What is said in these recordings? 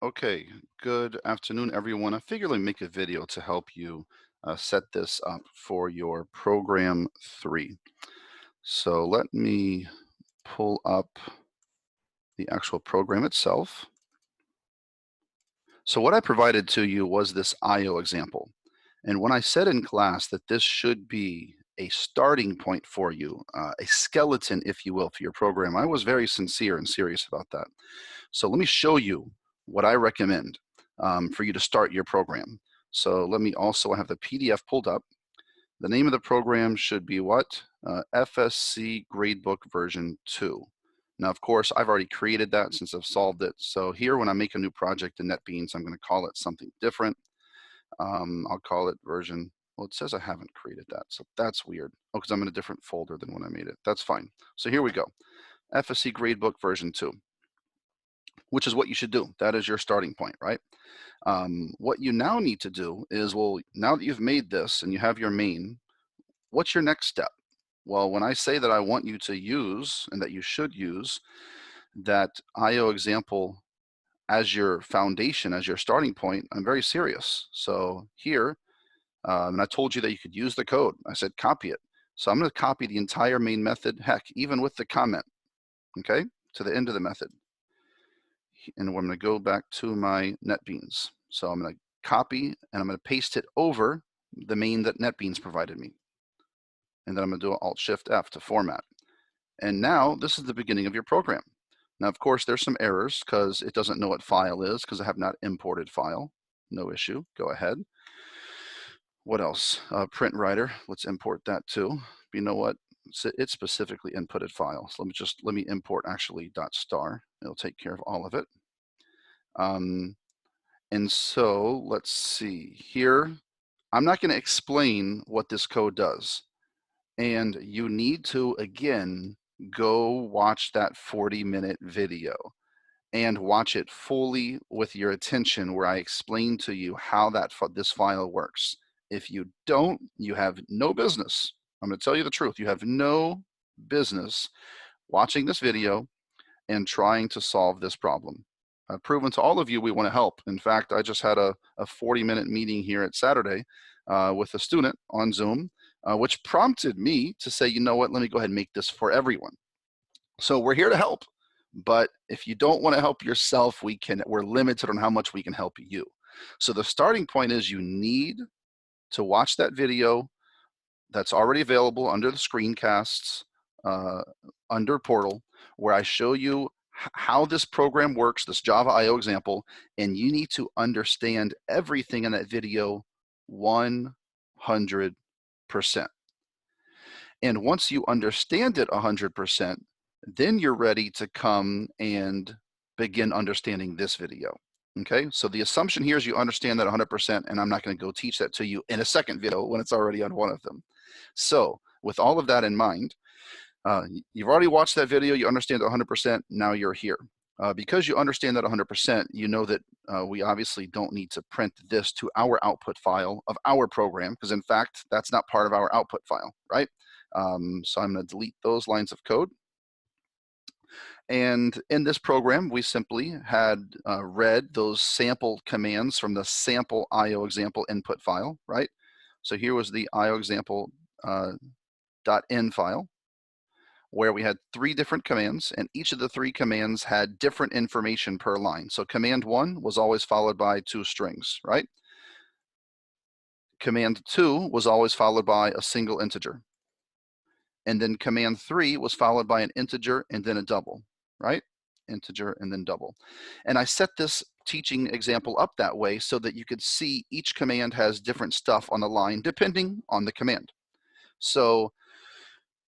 Okay, good afternoon, everyone. I figured I'd make a video to help you set this up for your program 3. So let me pull up the actual program itself. So what I provided to you was this IO example. And when I said in class that this should be a starting point for you, a skeleton, if you will, for your program, I was very sincere and serious about that. So let me show you what I recommend for you to start your program. So let me also have the PDF pulled up. The name of the program should be what? FSC Gradebook version 2. Now, of course, I've already created that since I've solved it. So here, when I make a new project in NetBeans, I'm going to call it something different. I'll call it version, well, it says I haven't created that, so that's weird. Oh, because I'm in a different folder than when I made it. That's fine. So here we go. FSC Gradebook version 2, which is what you should do. That is your starting point, right? What you now need to do is, well, now that you've made this and you have your main, what's your next step? Well, when I say that I want you to use, and that you should use, that IO example as your foundation, as your starting point, I'm very serious. So here, and I told you that you could use the code. I said copy it. So I'm going to copy the entire main method, heck, even with the comment, okay, to the end of the method. And I'm going to go back to my NetBeans. So I'm going to copy and I'm going to paste it over the main that NetBeans provided me. And then I'm going to do Alt-Shift-F to format. And now this is the beginning of your program. Now, of course, there's some errors because it doesn't know what file is because I have not imported file. No issue. Go ahead. What else? Print writer. Let's import that too. You know what? It's specifically inputted file. So let me import actually .star. It'll take care of all of it. And so let's see here. I'm not going to explain what this code does. And you need to, again, go watch that 40-minute video and watch it fully with your attention where I explain to you how this file works. If you don't, you have no business. I'm going to tell you the truth. You have no business watching this video and trying to solve this problem. I've proven to all of you we want to help. In fact, I just had a 40-minute meeting here at Saturday with a student on Zoom, which prompted me to say, you know what, let me go ahead and make this for everyone. So we're here to help. But if you don't want to help yourself, we're limited on how much we can help you. So the starting point is you need to watch that video that's already available under the screencasts, under Portal, where I show you how this program works, this Java IO example, and you need to understand everything in that video 100%. And once you understand it 100%, then you're ready to come and begin understanding this video. Okay, so the assumption here is you understand that 100%, and I'm not going to go teach that to you in a second video when it's already on one of them. So with all of that in mind, you've already watched that video, you understand it 100%, now you're here. Because you understand that 100%, you know that we obviously don't need to print this to our output file of our program, because in fact, that's not part of our output file, right? So I'm going to delete those lines of code. And in this program, we simply had read those sample commands from the sample IO example input file, right? So here was the IO example .n file, where we had 3 different commands, and each of the 3 commands had different information per line. So command 1 was always followed by 2 strings, right? Command 2 was always followed by a single integer. And then command 3 was followed by an integer and then a double, right? Integer and then double. And I set this teaching example up that way so that you could see each command has different stuff on the line depending on the command. So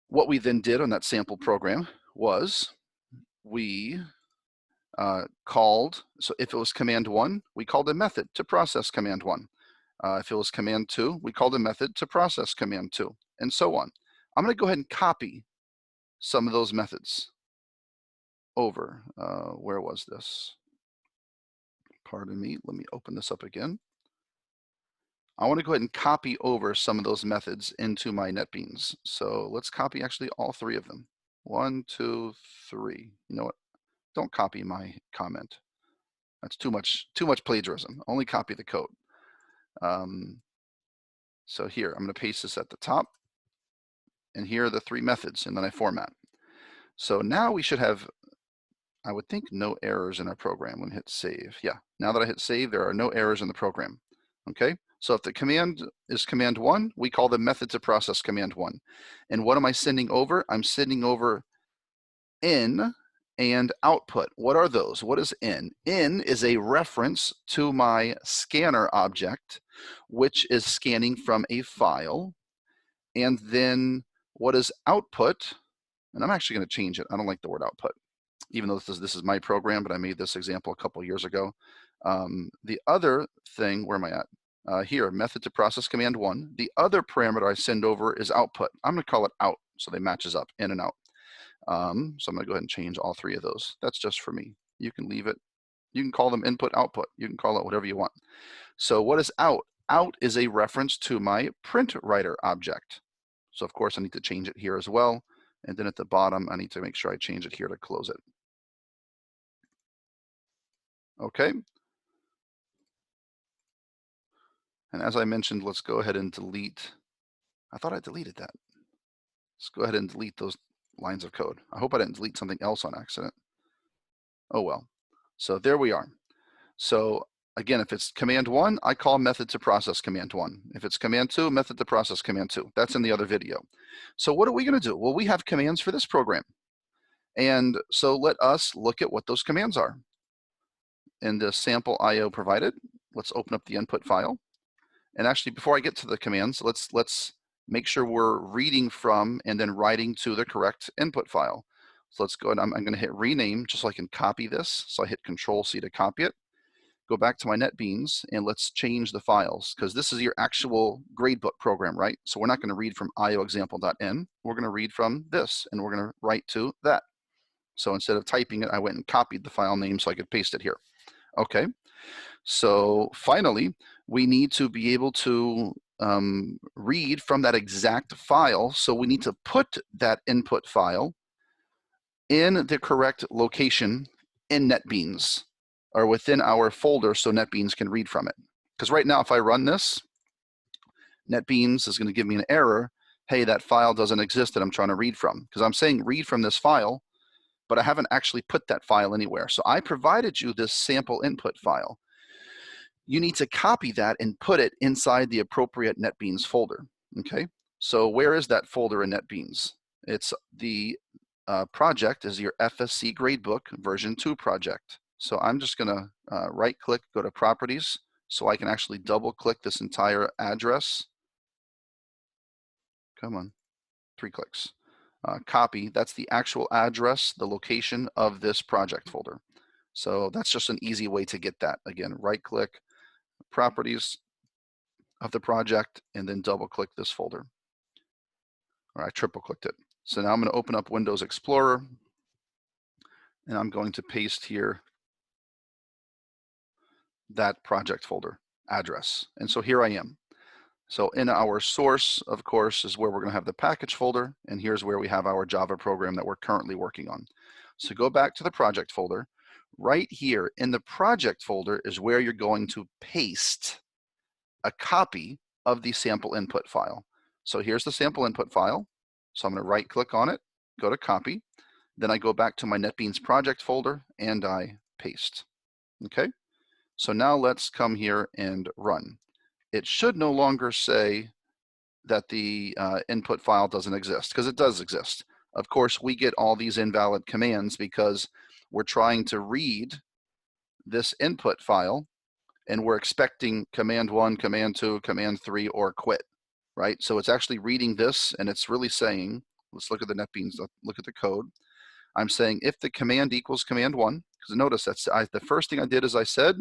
what we then did on that sample program was we called, so if it was command 1, we called a method to process command 1. If it was command 2, we called a method to process command 2, and so on. I'm going to go ahead and copy some of those methods over. Where was this? Pardon me. Let me open this up again. I want to go ahead and copy over some of those methods into my NetBeans. So let's copy actually all 3 of them. 1, 2, 3. You know what? Don't copy my comment. That's too much plagiarism. Only copy the code. So here, I'm going to paste this at the top. And here are the 3 methods, and then I format. So now we should have, I would think, no errors in our program. Let me hit save. Yeah, now that I hit save, there are no errors in the program. Okay, so if the command is command 1, we call the method to process command 1. And what am I sending over? I'm sending over in and output. What are those? What is in? In is a reference to my scanner object, which is scanning from a file. And then what is output? And I'm actually going to change it. I don't like the word output, even though this is my program, but I made this example a couple years ago. The other thing, where am I at? Here, method to process command 1. The other parameter I send over is output. I'm going to call it out, so they matches up, in and out. So I'm going to go ahead and change all 3 of those. That's just for me. You can leave it. You can call them input, output. You can call it whatever you want. So what is out? Out is a reference to my print writer object. So of course I need to change it here as well. And then at the bottom, I need to make sure I change it here to close it. Okay. And as I mentioned, let's go ahead and delete. I thought I deleted that. Let's go ahead and delete those lines of code. I hope I didn't delete something else on accident. Oh well. So there we are. So again, if it's command 1, I call method to process command 1. If it's command 2, method to process command 2. That's in the other video. So what are we going to do? Well, we have commands for this program. And so let us look at what those commands are. In the sample IO provided, let's open up the input file. And actually, before I get to the commands, let's make sure we're reading from and then writing to the correct input file. So let's go ahead. I'm going to hit rename just so I can copy this. So I hit Control-C to copy it. Go back to my NetBeans and let's change the files, because this is your actual gradebook program, right? So we're not going to read from IOexample.n. We're going to read from this, and we're going to write to that. So instead of typing it, I went and copied the file name so I could paste it here. Okay, so finally, we need to be able to read from that exact file. So we need to put that input file in the correct location in NetBeans, or within our folder, so NetBeans can read from it. Because right now, if I run this, NetBeans is going to give me an error. Hey, that file doesn't exist that I'm trying to read from. Because I'm saying read from this file, but I haven't actually put that file anywhere. So I provided you this sample input file. You need to copy that and put it inside the appropriate NetBeans folder. Okay, so where is that folder in NetBeans? It's the project is your FSC Gradebook version 2 project. So I'm just going to right click, go to properties, so I can actually double click this entire address. Come on, 3 clicks. Copy, that's the actual address, the location of this project folder. So that's just an easy way to get that. Again, right click, properties of the project, and then double click this folder. Or I triple clicked it. So now I'm going to open up Windows Explorer, and I'm going to paste here that project folder address. And so here I am. So in our source, of course, is where we're going to have the package folder, and here's where we have our Java program that we're currently working on. So go back to the project folder. Right here in the project folder is where you're going to paste a copy of the sample input file. So here's the sample input file. So I'm going to right click on it, go to copy. Then I go back to my NetBeans project folder and I paste. Okay, so now let's come here and run. It should no longer say that the input file doesn't exist, because it does exist. Of course, we get all these invalid commands because we're trying to read this input file and we're expecting command 1, command 2, command 3, or quit, right? So it's actually reading this and it's really saying, let's look at the NetBeans, look at the code. I'm saying if the command equals command 1, because notice that's the first thing I did is I said,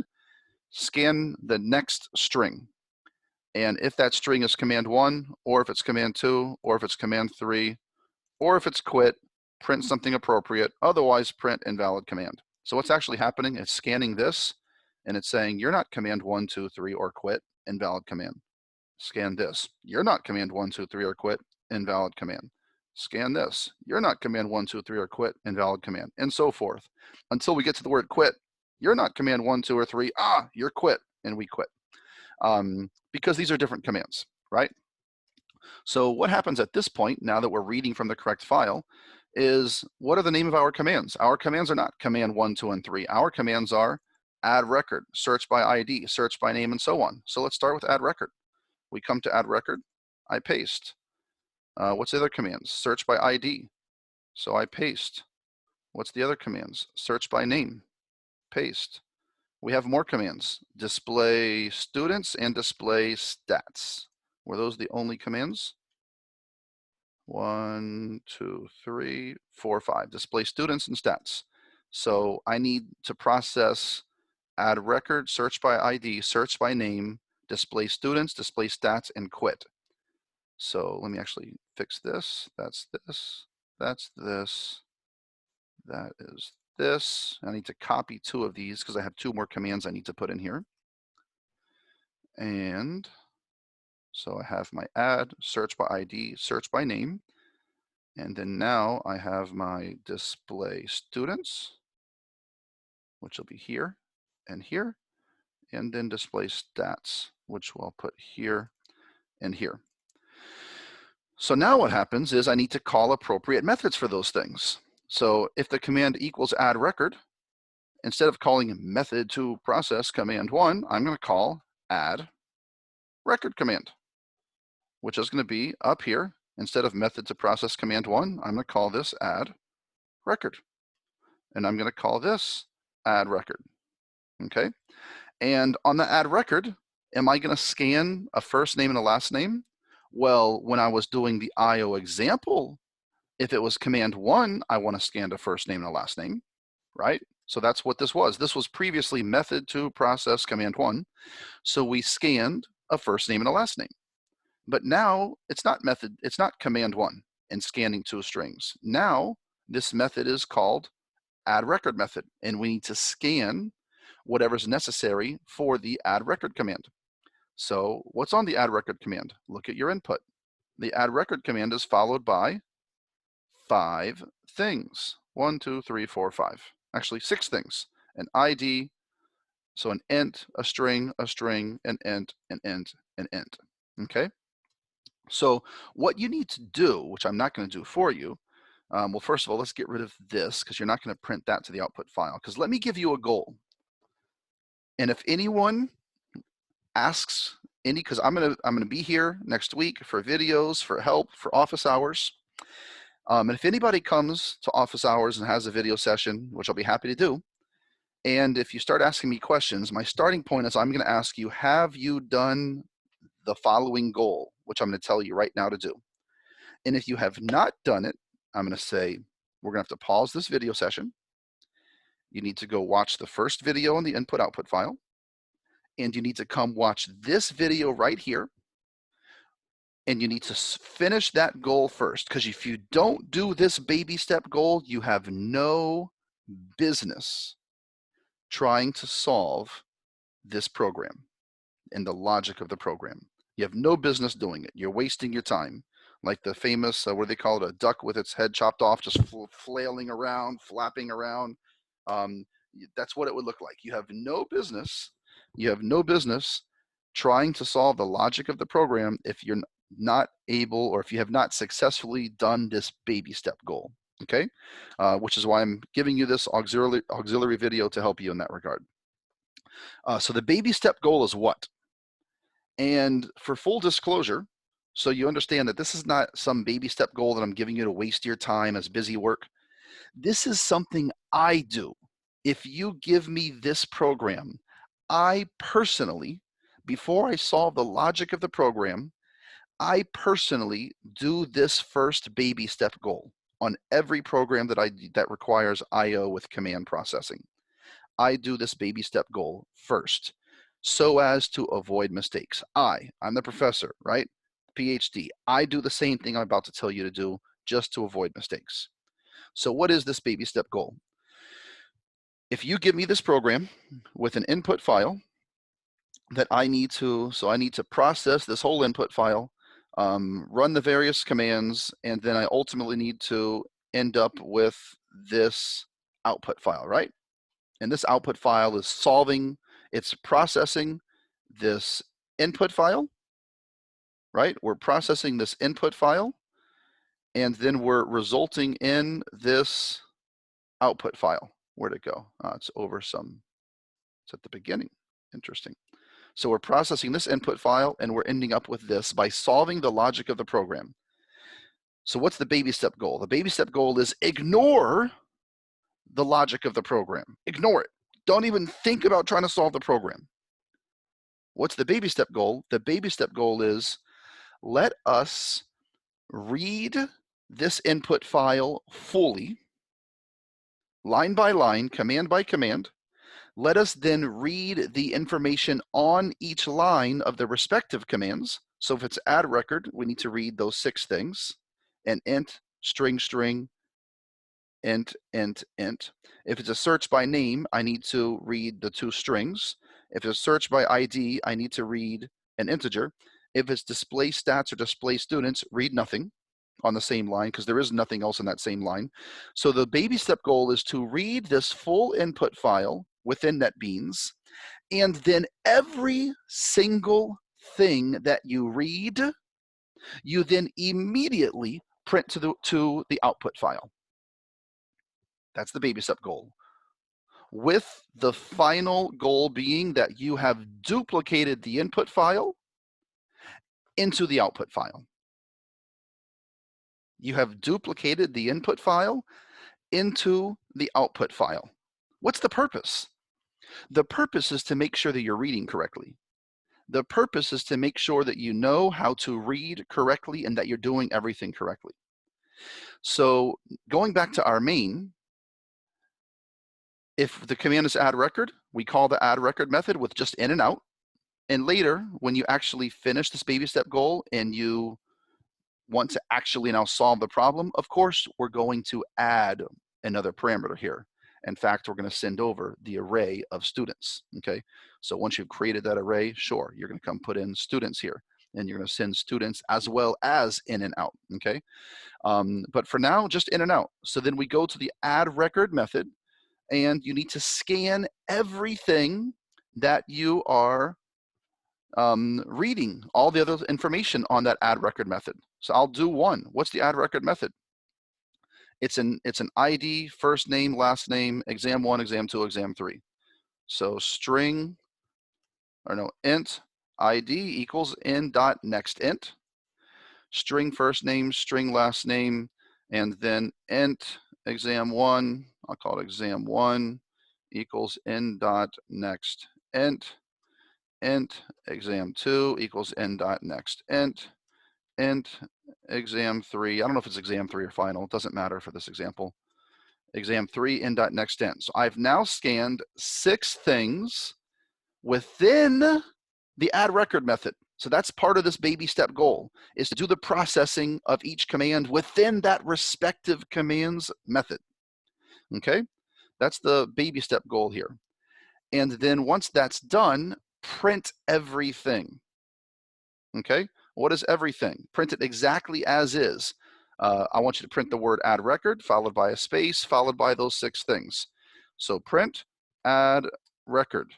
scan the next string. And if that string is command 1, or if it's command 2, or if it's command 3, or if it's quit, print something appropriate, otherwise print invalid command. So what's actually happening is scanning this, and it's saying you're not command 1, 2, 3, or quit, invalid command. Scan this. You're not command 1, 2, 3, or quit, invalid command. Scan this. You're not command 1, 2, 3, or quit, invalid command, and so forth, until we get to the word quit. You're not command 1, 2, or 3. You're quit, and we quit. Because these are different commands, right? So what happens at this point, now that we're reading from the correct file, is what are the name of our commands? Our commands are not command 1, 2, and 3. Our commands are add record, search by ID, search by name, and so on. So let's start with add record. We come to add record, I paste. What's the other commands? Search by ID. So I paste. What's the other commands? Search by name, paste. We have more commands, display students and display stats. Were those the only commands? 1, 2, 3, 4, 5. Display students and stats. So I need to process add record, search by ID, search by name, display students, display stats, and quit. So let me actually fix this. That's this. That's this. That is this. I need to copy 2 of these because I have 2 more commands I need to put in here. And so I have my add, search by ID, search by name. And then now I have my display students, which will be here and here, and then display stats, which we'll put here and here. So now what happens is I need to call appropriate methods for those things. So if the command equals add record, instead of calling method to process command 1, I'm going to call add record command, which is going to be up here. Instead of method to process command 1, I'm going to call this add record. And I'm going to call this add record. Okay. And on the add record, am I going to scan a first name and a last name? Well, when I was doing the IO example, if it was command 1, I want to scan a first name and a last name, right? So that's what this was. This was previously method to process command 1. So we scanned a first name and a last name. But now it's not method, it's not command 1 and scanning 2 strings. Now this method is called add record method, and we need to scan whatever's necessary for the add record command. So what's on the add record command? Look at your input. The add record command is followed by 5 things. 1, 2, 3, 4, 5. Actually 6 things. An ID, so an int, a string, an int, an int, an int. Okay? So what you need to do, which I'm not going to do for you, well, first of all, let's get rid of this because you're not going to print that to the output file. Because let me give you a goal. And if anyone asks because I'm gonna be here next week for videos, for help, for office hours. And if anybody comes to office hours and has a video session, which I'll be happy to do, and if you start asking me questions, my starting point is I'm going to ask you, have you done the following goal, which I'm going to tell you right now to do. And if you have not done it, I'm going to say, we're going to have to pause this video session. You need to go watch the first video in the input-output file. And you need to come watch this video right here. And you need to finish that goal first, because if you don't do this baby step goal, you have no business trying to solve this program and the logic of the program. You have no business doing it. You're wasting your time. Like the famous, what do they call it, a duck with its head chopped off, just flailing around, flapping around. That's what it would look like. You have no business trying to solve the logic of the program if you're not able, or if you have not successfully done this baby step goal. Okay, which is why I'm giving you this auxiliary video to help you in that regard. So the baby step goal is what? And for full disclosure, so you understand that this is not some baby step goal that I'm giving you to waste your time as busy work. This is something I do. If you give me this program, I personally, before I solve the logic of the program, I personally do this first baby step goal on every program that requires IO with command processing. I do this baby step goal first so as to avoid mistakes. I'm the professor, right? PhD. I do the same thing I'm about to tell you to do just to avoid mistakes. So what is this baby step goal? If you give me this program with an input file that I need to process this whole input file, run the various commands, and then I ultimately need to end up with this output file, right? And this output file is it's processing this input file, right? We're processing this input file, and then we're resulting in this output file. Where'd it go? It's at the beginning. Interesting. So we're processing this input file, and we're ending up with this by solving the logic of the program. So what's the baby step goal? The baby step goal is ignore the logic of the program. Ignore it. Don't even think about trying to solve the program. What's the baby step goal? The baby step goal is let us read this input file fully, line by line, command by command. Let us then read the information on each line of the respective commands. So if it's add record, we need to read those 6 things: an int, string, string, int, int, int. If it's a search by name, I need to read the 2 strings. If it's a search by ID, I need to read an integer. If it's display stats or display students, read nothing on the same line, because there is nothing else in that same line. So the baby step goal is to read this full input file within NetBeans, and then every single thing that you read, you then immediately print to the output file. That's the baby step goal, with the final goal being that you have duplicated the input file into the output file. You have duplicated the input file into the output file. What's the purpose? The purpose is to make sure that you're reading correctly. The purpose is to make sure that you know how to read correctly and that you're doing everything correctly. So going back to our main, if the command is add record, we call the add record method with just in and out. And later, when you actually finish this baby step goal and you want to actually now solve the problem, of course, we're going to add another parameter here. In fact, we're going to send over the array of students, okay? So once you've created that array, sure, you're going to come put in students here, and you're going to send students as well as in and out, okay? But for now, just in and out. So then we go to the add record method, and you need to scan everything that you are reading, all the other information on that add record method. So I'll do one. What's the add record method? It's an ID, first name, last name, exam 1, exam 2, exam 3. So int ID equals in dot next int, string first name, string last name, and then int exam 1, I'll call it exam 1 equals in dot next int exam 2 equals n dot next int exam 3. I don't know if it's exam 3 or final. It doesn't matter for this example. Exam 3 n dot next int. So I've now scanned 6 things within the add record method. So that's part of this baby step goal, is to do the processing of each command within that respective command's method. Okay, that's the baby step goal here. And then once that's done, print everything. Okay, what is everything? Print it exactly as is. I want you to print the word add record, followed by a space, followed by those 6 things. So print add record,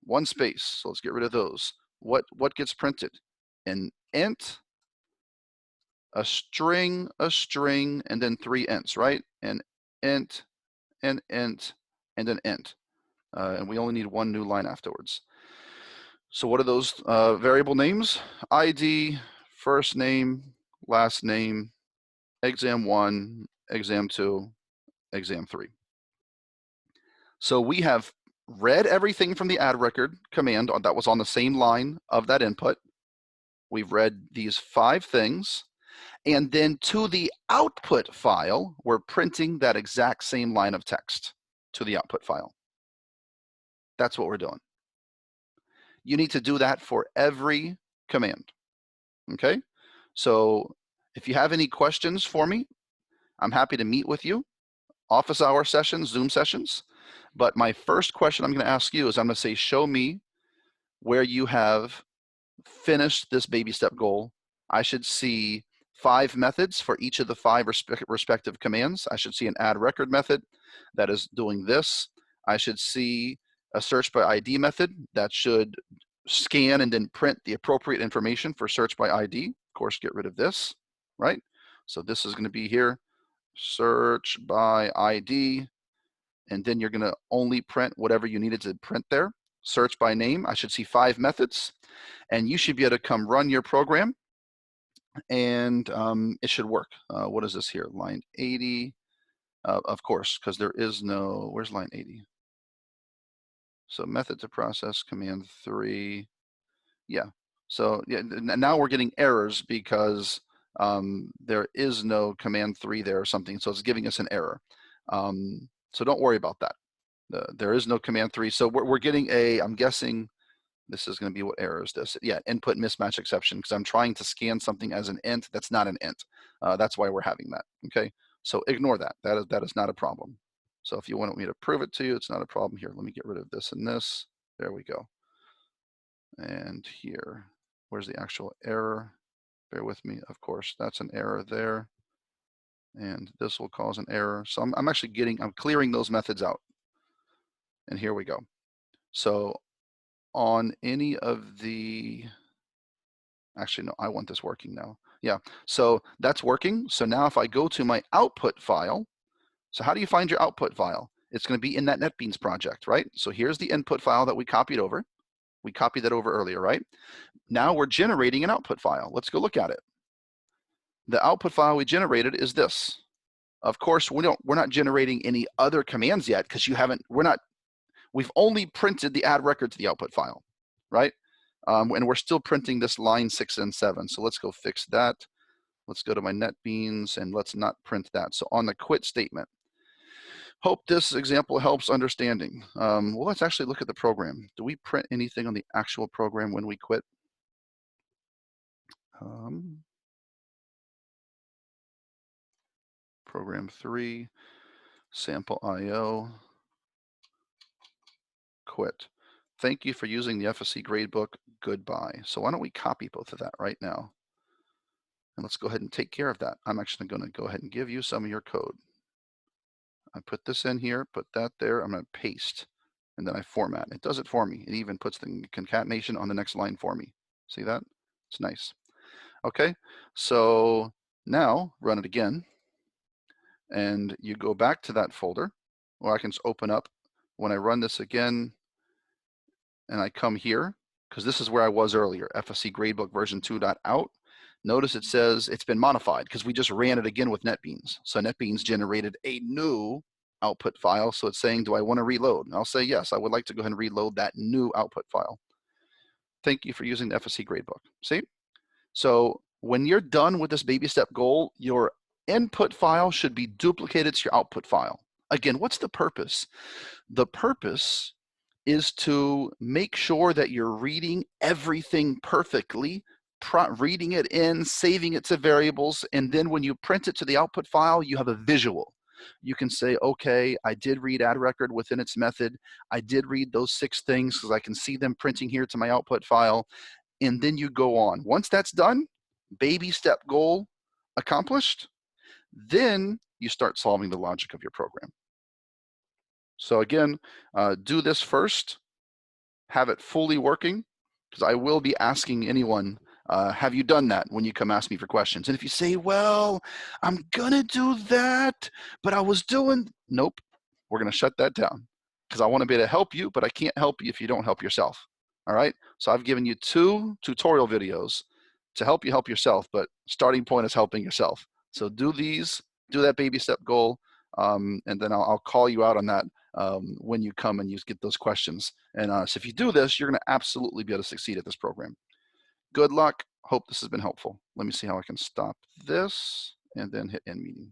1 space. So let's get rid of those. What gets printed? An int, a string, and then 3 ints, right? An int, and an int. And we only need 1 new line afterwards. So what are those variable names? ID, first name, last name, exam 1, exam 2, exam 3. So we have read everything from the add record command that was on the same line of that input. We've read these 5 things. And then to the output file, we're printing that exact same line of text to the output file. That's what we're doing. You need to do that for every command, okay? So if you have any questions for me, I'm happy to meet with you. Office hour sessions, Zoom sessions. But my first question I'm going to ask you is I'm going to say, show me where you have finished this baby step goal. I should see 5 methods for each of the 5 respective commands. I should see an add record method that is doing this. I should see a search by ID method that should scan and then print the appropriate information for search by ID. Of course, get rid of this, right? So this is going to be here, search by ID, and then you're going to only print whatever you needed to print there. Search by name, I should see 5 methods, and you should be able to come run your program, and it should work. What is this here? Line 80, of course, because there is no, where's line 80? So method to process, command 3. Yeah, so yeah, now we're getting errors because there is no command 3 there or something, so it's giving us an error. So don't worry about that. There is no command 3, so we're getting a, I'm guessing this is going to be, what error is this? Yeah, input mismatch exception, because I'm trying to scan something as an int that's not an int. That's why we're having that, okay? So ignore that. That is not a problem. So if you want me to prove it to you, it's not a problem. Here, let me get rid of this and this. There we go. And here, where's the actual error? Bear with me, of course, that's an error there. And this will cause an error. So I'm actually I'm clearing those methods out. And here we go. So on any of the, actually, no, I want this working now. Yeah, so that's working. So now if I go to my output file, so how do you find your output file? It's going to be in that NetBeans project, right? So here's the input file that we copied over. We copied that over earlier, right? Now we're generating an output file. Let's go look at it. The output file we generated is this. Of course, we're not generating any other commands yet because we've only printed the add record to the output file, right? And we're still printing this line 6 and 7. So let's go fix that. Let's go to my NetBeans and let's not print that. So on the quit statement, hope this example helps understanding. Well, let's actually look at the program. Do we print anything on the actual program when we quit? Program 3, sample IO, quit. Thank you for using the FSC gradebook. Goodbye. So why don't we copy both of that right now? And let's go ahead and take care of that. I'm actually going to go ahead and give you some of your code. I put this in here, put that there. I'm going to paste, and then I format. It does it for me. It even puts the concatenation on the next line for me. See that? It's nice. Okay, so now run it again, and you go back to that folder, or I can just open up. When I run this again, and I come here, because this is where I was earlier, FSC gradebook version 2.out. Notice it says it's been modified because we just ran it again with NetBeans. So NetBeans generated a new output file. So it's saying, do I want to reload? And I'll say, yes, I would like to go ahead and reload that new output file. Thank you for using the FSC gradebook. See? So when you're done with this baby step goal, your input file should be duplicated to your output file. Again, what's the purpose? The purpose is to make sure that you're reading everything perfectly, reading it in, saving it to variables, and then when you print it to the output file, you have a visual. You can say, okay, I did read add record within its method. I did read those 6 things because I can see them printing here to my output file. And then you go on. Once that's done, baby step goal accomplished, then you start solving the logic of your program. So again, do this first, have it fully working, because I will be asking anyone, have you done that when you come ask me for questions? And if you say, well, I'm gonna do that, but I was doing, nope, we're gonna shut that down because I wanna be able to help you, but I can't help you if you don't help yourself, all right? So I've given you 2 tutorial videos to help you help yourself, but starting point is helping yourself. So do these, do that baby step goal, and then I'll call you out on that when you come and you get those questions. And so if you do this, you're going to absolutely be able to succeed at this program. Good luck. Hope this has been helpful. Let me see how I can stop this and then hit end meeting.